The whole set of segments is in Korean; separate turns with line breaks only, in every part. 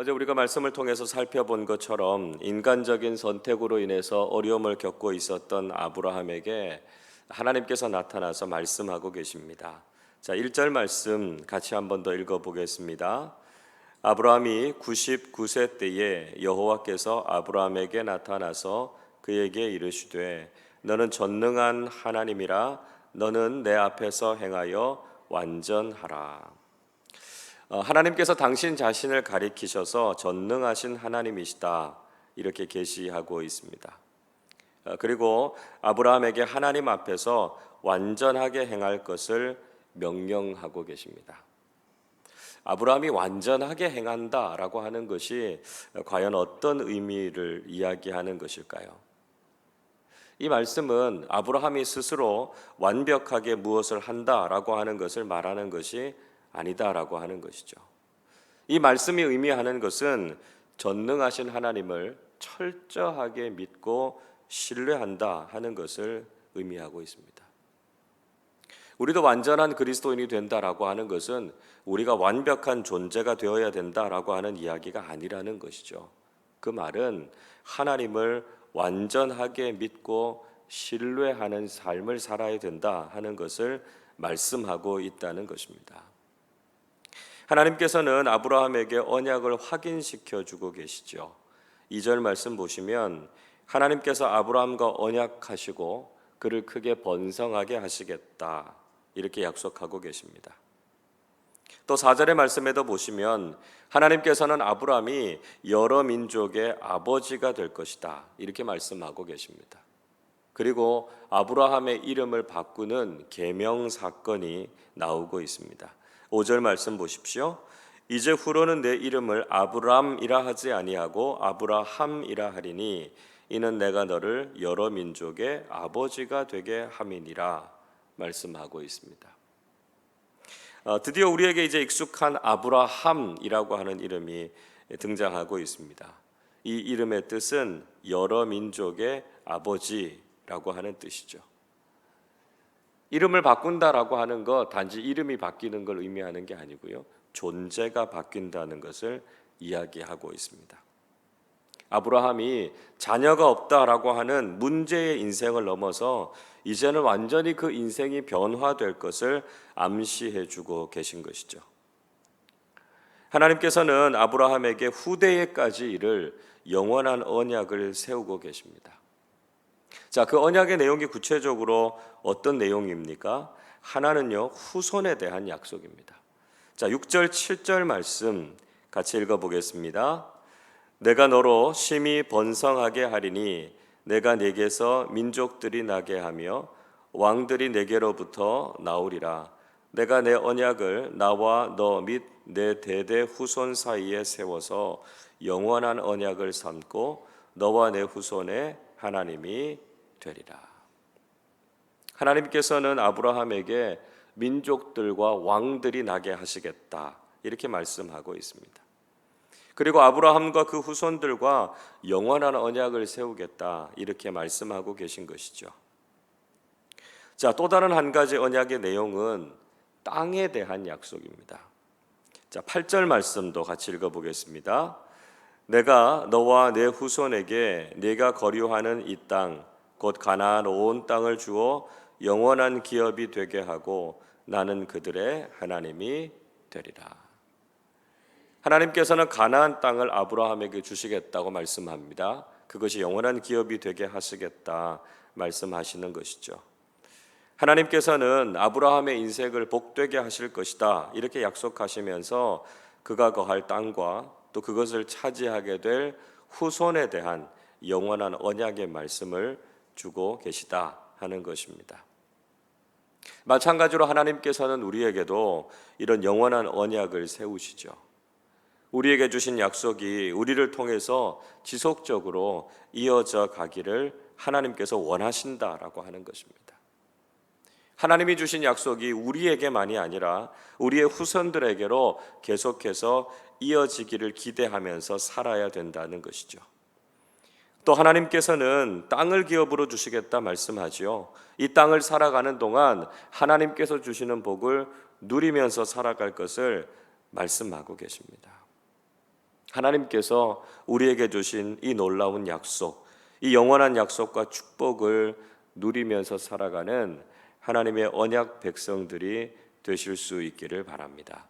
어제 우리가 말씀을 통해서 살펴본 것처럼 인간적인 선택으로 인해서 어려움을 겪고 있었던 아브라함에게 하나님께서 나타나서 말씀하고 계십니다. 자, 1절 말씀 같이 한 번 더 읽어보겠습니다. 아브라함이 99세 때에 여호와께서 아브라함에게 나타나서 그에게 이르시되 너는 전능한 하나님이라 너는 내 앞에서 행하여 완전하라. 하나님께서 당신 자신을 가리키셔서 전능하신 하나님이시다 이렇게 계시하고 있습니다. 그리고 아브라함에게 하나님 앞에서 완전하게 행할 것을 명령하고 계십니다. 아브라함이 완전하게 행한다라고 하는 것이 과연 어떤 의미를 이야기하는 것일까요? 이 말씀은 아브라함이 스스로 완벽하게 무엇을 한다라고 하는 것을 말하는 것이 아니다라고 하는 것이죠. 이 말씀이 의미하는 것은 전능하신 하나님을 철저하게 믿고 신뢰한다 하는 것을 의미하고 있습니다. 우리도 완전한 그리스도인이 된다라고 하는 것은 우리가 완벽한 존재가 되어야 된다라고 하는 이야기가 아니라는 것이죠. 그 말은 하나님을 완전하게 믿고 신뢰하는 삶을 살아야 된다 하는 것을 말씀하고 있다는 것입니다. 하나님께서는 아브라함에게 언약을 확인시켜 주고 계시죠. 2절 말씀 보시면 하나님께서 아브라함과 언약하시고 그를 크게 번성하게 하시겠다 이렇게 약속하고 계십니다. 또 4절의 말씀에도 보시면 하나님께서는 아브라함이 여러 민족의 아버지가 될 것이다 이렇게 말씀하고 계십니다. 그리고 아브라함의 이름을 바꾸는 계명 사건이 나오고 있습니다. 5절 말씀 보십시오. 이제 후로는 내 이름을 아브람이라 하지 아니하고 아브라함이라 하리니 이는 내가 너를 여러 민족의 아버지가 되게 함이니라 말씀하고 있습니다. 드디어 우리에게 이제 익숙한 아브라함이라고 하는 이름이 등장하고 있습니다. 이 이름의 뜻은 여러 민족의 아버지라고 하는 뜻이죠. 이름을 바꾼다라고 하는 것 단지 이름이 바뀌는 걸 의미하는 게 아니고요. 존재가 바뀐다는 것을 이야기하고 있습니다. 아브라함이 자녀가 없다라고 하는 문제의 인생을 넘어서 이제는 완전히 그 인생이 변화될 것을 암시해 주고 계신 것이죠. 하나님께서는 아브라함에게 후대에까지 이를 영원한 언약을 세우고 계십니다. 자, 그 언약의 내용이 구체적으로 어떤 내용입니까? 하나는요, 후손에 대한 약속입니다. 자, 6절, 7절 말씀 같이 읽어보겠습니다. 내가 너로 심히 번성하게 하리니 내가 네게서 민족들이 나게 하며 왕들이 네게로부터 나오리라. 내가 내 언약을 나와 너 및 내 대대 후손 사이에 세워서 영원한 언약을 삼고 너와 내 후손의 하나님이 되리라. 하나님께서는 아브라함에게 민족들과 왕들이 나게 하시겠다 이렇게 말씀하고 있습니다. 그리고 아브라함과 그 후손들과 영원한 언약을 세우겠다 이렇게 말씀하고 계신 것이죠. 자, 또 다른 한 가지 언약의 내용은 땅에 대한 약속입니다. 자, 8절 말씀도 같이 읽어보겠습니다. 내가 너와 내 후손에게 네가 거류하는 이 땅 곧 가나안 온 땅을 주어 영원한 기업이 되게 하고 나는 그들의 하나님이 되리라. 하나님께서는 가나안 땅을 아브라함에게 주시겠다고 말씀합니다. 그것이 영원한 기업이 되게 하시겠다 말씀하시는 것이죠. 하나님께서는 아브라함의 인생을 복되게 하실 것이다 이렇게 약속하시면서 그가 거할 땅과 또 그것을 차지하게 될 후손에 대한 영원한 언약의 말씀을 주고 계시다 하는 것입니다. 마찬가지로 하나님께서는 우리에게도 이런 영원한 언약을 세우시죠. 우리에게 주신 약속이 우리를 통해서 지속적으로 이어져 가기를 하나님께서 원하신다라고 하는 것입니다. 하나님이 주신 약속이 우리에게만이 아니라 우리의 후손들에게로 계속해서 이어지기를 기대하면서 살아야 된다는 것이죠. 또 하나님께서는 땅을 기업으로 주시겠다 말씀하지요. 이 땅을 살아가는 동안 하나님께서 주시는 복을 누리면서 살아갈 것을 말씀하고 계십니다. 하나님께서 우리에게 주신 이 놀라운 약속, 이 영원한 약속과 축복을 누리면서 살아가는 하나님의 언약 백성들이 되실 수 있기를 바랍니다.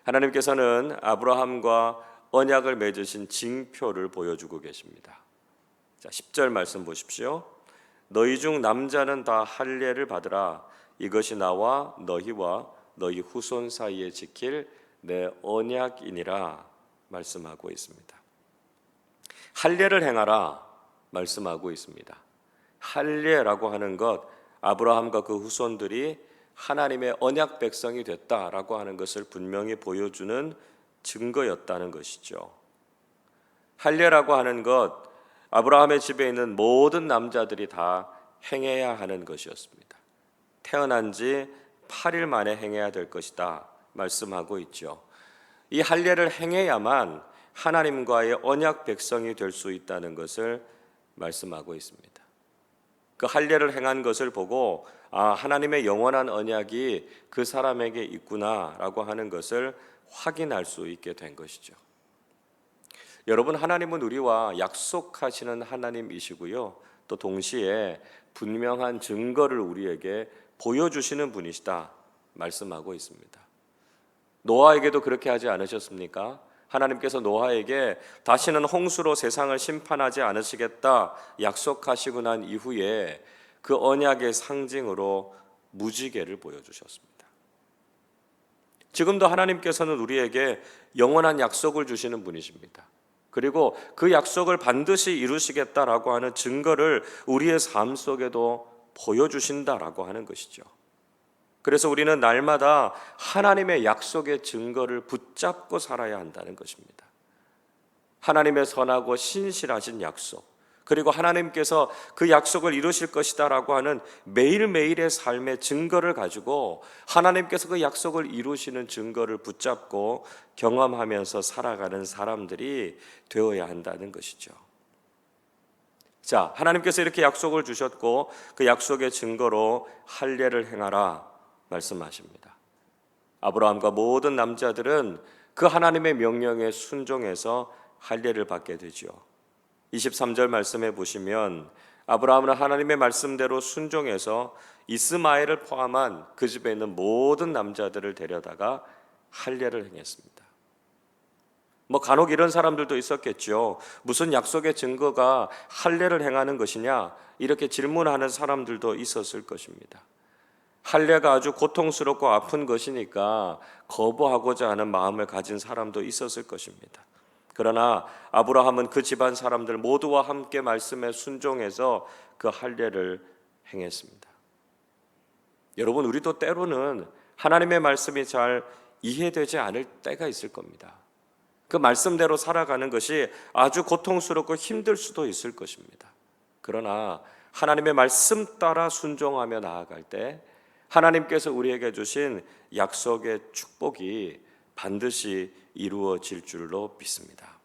하나님께서는 아브라함과 언약을 맺으신 징표를 보여주고 계십니다. 자, 10절 말씀 보십시오. 너희 중 남자는 다 할례를 받으라. 이것이 나와 너희와 너희 후손 사이에 지킬 내 언약이니라 말씀하고 있습니다. 할례를 행하라 말씀하고 있습니다. 할례라고 하는 것, 아브라함과 그 후손들이 하나님의 언약 백성이 됐다라고 하는 것을 분명히 보여주는 증거였다는 것이죠. 할례라고 하는 것, 아브라함의 집에 있는 모든 남자들이 다 행해야 하는 것이었습니다. 태어난 지 8일 만에 행해야 될 것이다 말씀하고 있죠. 이 할례를 행해야만 하나님과의 언약 백성이 될 수 있다는 것을 말씀하고 있습니다. 그 할례를 행한 것을 보고 하나님의 영원한 언약이 그 사람에게 있구나라고 하는 것을 확인할 수 있게 된 것이죠. 여러분, 하나님은 우리와 약속하시는 하나님이시고요, 또 동시에 분명한 증거를 우리에게 보여주시는 분이시다 말씀하고 있습니다. 노아에게도 그렇게 하지 않으셨습니까? 하나님께서 노아에게 다시는 홍수로 세상을 심판하지 않으시겠다 약속하시고 난 이후에 그 언약의 상징으로 무지개를 보여주셨습니다. 지금도 하나님께서는 우리에게 영원한 약속을 주시는 분이십니다. 그리고 그 약속을 반드시 이루시겠다라고 하는 증거를 우리의 삶 속에도 보여주신다라고 하는 것이죠. 그래서 우리는 날마다 하나님의 약속의 증거를 붙잡고 살아야 한다는 것입니다. 하나님의 선하고 신실하신 약속, 그리고 하나님께서 그 약속을 이루실 것이다라고 하는 매일매일의 삶의 증거를 가지고 하나님께서 그 약속을 이루시는 증거를 붙잡고 경험하면서 살아가는 사람들이 되어야 한다는 것이죠. 자, 하나님께서 이렇게 약속을 주셨고 그 약속의 증거로 할례를 행하라 말씀하십니다. 아브라함과 모든 남자들은 그 하나님의 명령에 순종해서 할례를 받게 되죠. 23절 말씀해 보시면 아브라함은 하나님의 말씀대로 순종해서 이스마엘을 포함한 그 집에 있는 모든 남자들을 데려다가 할례를 행했습니다. 간혹 이런 사람들도 있었겠죠. 무슨 약속의 증거가 할례를 행하는 것이냐, 이렇게 질문하는 사람들도 있었을 것입니다. 할례가 아주 고통스럽고 아픈 것이니까 거부하고자 하는 마음을 가진 사람도 있었을 것입니다. 그러나 아브라함은 그 집안 사람들 모두와 함께 말씀에 순종해서 그 할례를 행했습니다. 여러분, 우리도 때로는 하나님의 말씀이 잘 이해되지 않을 때가 있을 겁니다. 그 말씀대로 살아가는 것이 아주 고통스럽고 힘들 수도 있을 것입니다. 그러나 하나님의 말씀 따라 순종하며 나아갈 때 하나님께서 우리에게 주신 약속의 축복이 반드시 이루어질 줄로 믿습니다.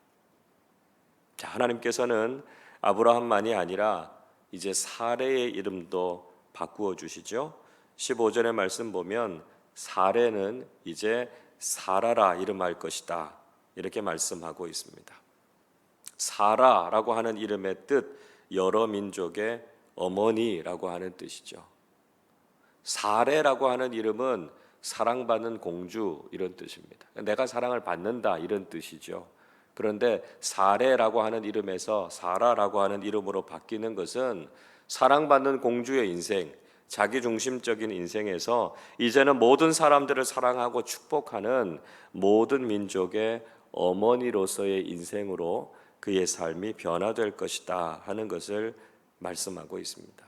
자, 하나님께서는 아브라함만이 아니라 이제 사레의 이름도 바꾸어 주시죠. 15절의 말씀 보면 사레는 이제 사라라 이름할 것이다 이렇게 말씀하고 있습니다. 사라라고 하는 이름의 뜻, 여러 민족의 어머니라고 하는 뜻이죠. 사레라고 하는 이름은 사랑받는 공주 이런 뜻입니다. 내가 사랑을 받는다 이런 뜻이죠. 그런데 사레라고 하는 이름에서 사라라고 하는 이름으로 바뀌는 것은 사랑받는 공주의 인생, 자기중심적인 인생에서 이제는 모든 사람들을 사랑하고 축복하는 모든 민족의 어머니로서의 인생으로 그의 삶이 변화될 것이다 하는 것을 말씀하고 있습니다.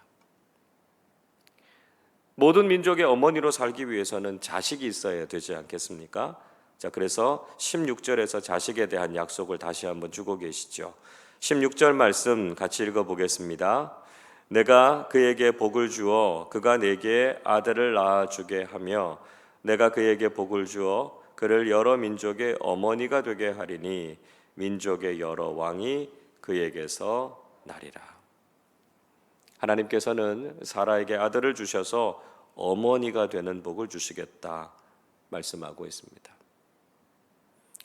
모든 민족의 어머니로 살기 위해서는 자식이 있어야 되지 않겠습니까? 자, 그래서 16절에서 자식에 대한 약속을 다시 한번 주고 계시죠. 16절 말씀 같이 읽어보겠습니다. 내가 그에게 복을 주어 그가 내게 아들을 낳아주게 하며 내가 그에게 복을 주어 그를 여러 민족의 어머니가 되게 하리니 민족의 여러 왕이 그에게서 나리라. 하나님께서는 사라에게 아들을 주셔서 어머니가 되는 복을 주시겠다 말씀하고 있습니다.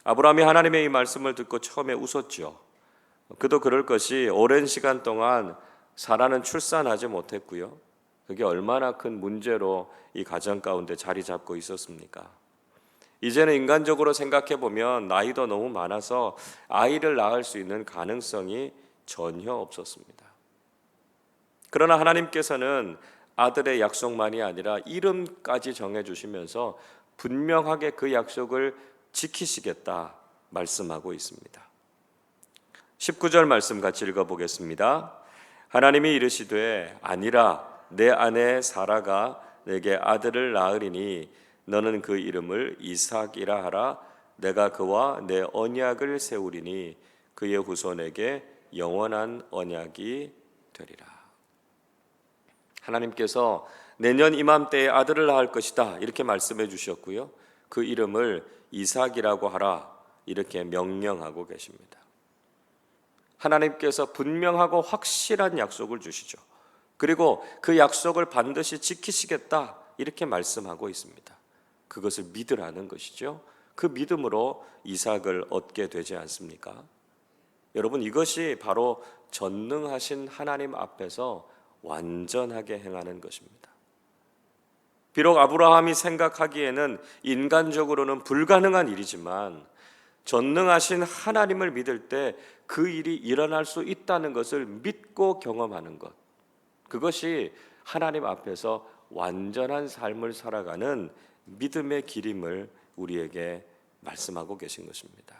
아브라함이 하나님의 이 말씀을 듣고 처음에 웃었죠. 그도 그럴 것이 오랜 시간 동안 사라는 출산하지 못했고요. 그게 얼마나 큰 문제로 이 가정 가운데 자리 잡고 있었습니까? 이제는 인간적으로 생각해 보면 나이도 너무 많아서 아이를 낳을 수 있는 가능성이 전혀 없었습니다. 그러나 하나님께서는 아들의 약속만이 아니라 이름까지 정해주시면서 분명하게 그 약속을 지키시겠다 말씀하고 있습니다. 19절 말씀 같이 읽어보겠습니다. 하나님이 이르시되 아니라 내 아내 사라가 내게 아들을 낳으리니 너는 그 이름을 이삭이라 하라. 내가 그와 내 언약을 세우리니 그의 후손에게 영원한 언약이 되리라. 하나님께서 내년 이맘때에 아들을 낳을 것이다 이렇게 말씀해 주셨고요. 그 이름을 이삭이라고 하라 이렇게 명령하고 계십니다. 하나님께서 분명하고 확실한 약속을 주시죠. 그리고 그 약속을 반드시 지키시겠다 이렇게 말씀하고 있습니다. 그것을 믿으라는 것이죠. 그 믿음으로 이삭을 얻게 되지 않습니까? 여러분, 이것이 바로 전능하신 하나님 앞에서 완전하게 행하는 것입니다. 비록 아브라함이 생각하기에는 인간적으로는 불가능한 일이지만 전능하신 하나님을 믿을 때 그 일이 일어날 수 있다는 것을 믿고 경험하는 것, 그것이 하나님 앞에서 완전한 삶을 살아가는 믿음의 길임을 우리에게 말씀하고 계신 것입니다.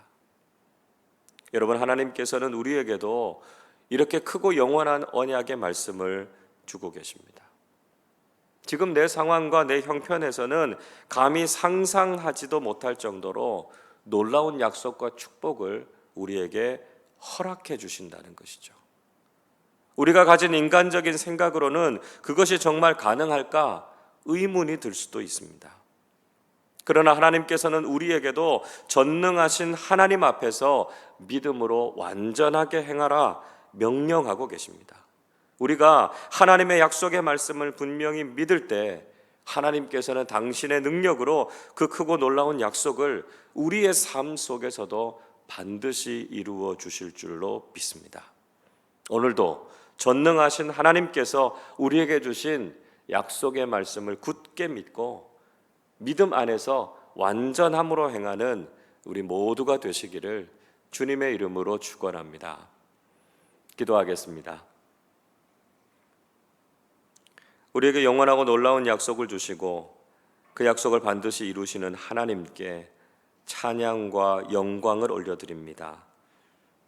여러분, 하나님께서는 우리에게도 이렇게 크고 영원한 언약의 말씀을 주고 계십니다. 지금 내 상황과 내 형편에서는 감히 상상하지도 못할 정도로 놀라운 약속과 축복을 우리에게 허락해 주신다는 것이죠. 우리가 가진 인간적인 생각으로는 그것이 정말 가능할까 의문이 들 수도 있습니다. 그러나 하나님께서는 우리에게도 전능하신 하나님 앞에서 믿음으로 완전하게 행하라 명령하고 계십니다. 우리가 하나님의 약속의 말씀을 분명히 믿을 때 하나님께서는 당신의 능력으로 그 크고 놀라운 약속을 우리의 삶 속에서도 반드시 이루어 주실 줄로 믿습니다. 오늘도 전능하신 하나님께서 우리에게 주신 약속의 말씀을 굳게 믿고 믿음 안에서 완전함으로 행하는 우리 모두가 되시기를 주님의 이름으로 축원합니다. 기도하겠습니다. 우리에게 영원하고 놀라운 약속을 주시고 그 약속을 반드시 이루시는 하나님께 찬양과 영광을 올려드립니다.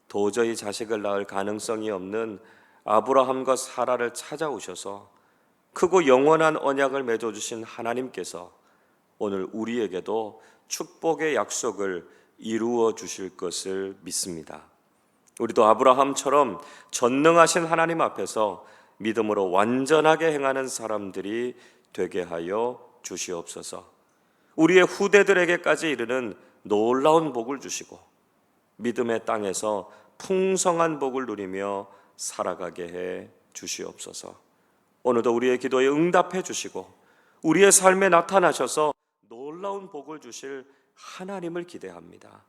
도저히 자식을 낳을 가능성이 없는 아브라함과 사라를 찾아오셔서 크고 영원한 언약을 맺어주신 하나님께서 오늘 우리에게도 축복의 약속을 이루어 주실 것을 믿습니다. 우리도 아브라함처럼 전능하신 하나님 앞에서 믿음으로 완전하게 행하는 사람들이 되게 하여 주시옵소서. 우리의 후대들에게까지 이르는 놀라운 복을 주시고 믿음의 땅에서 풍성한 복을 누리며 살아가게 해 주시옵소서. 오늘도 우리의 기도에 응답해 주시고 우리의 삶에 나타나셔서 놀라운 복을 주실 하나님을 기대합니다.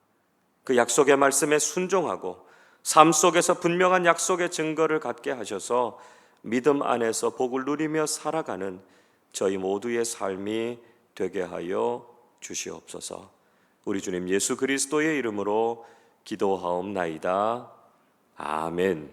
그 약속의 말씀에 순종하고 삶 속에서 분명한 약속의 증거를 갖게 하셔서 믿음 안에서 복을 누리며 살아가는 저희 모두의 삶이 되게 하여 주시옵소서. 우리 주님 예수 그리스도의 이름으로 기도하옵나이다. 아멘.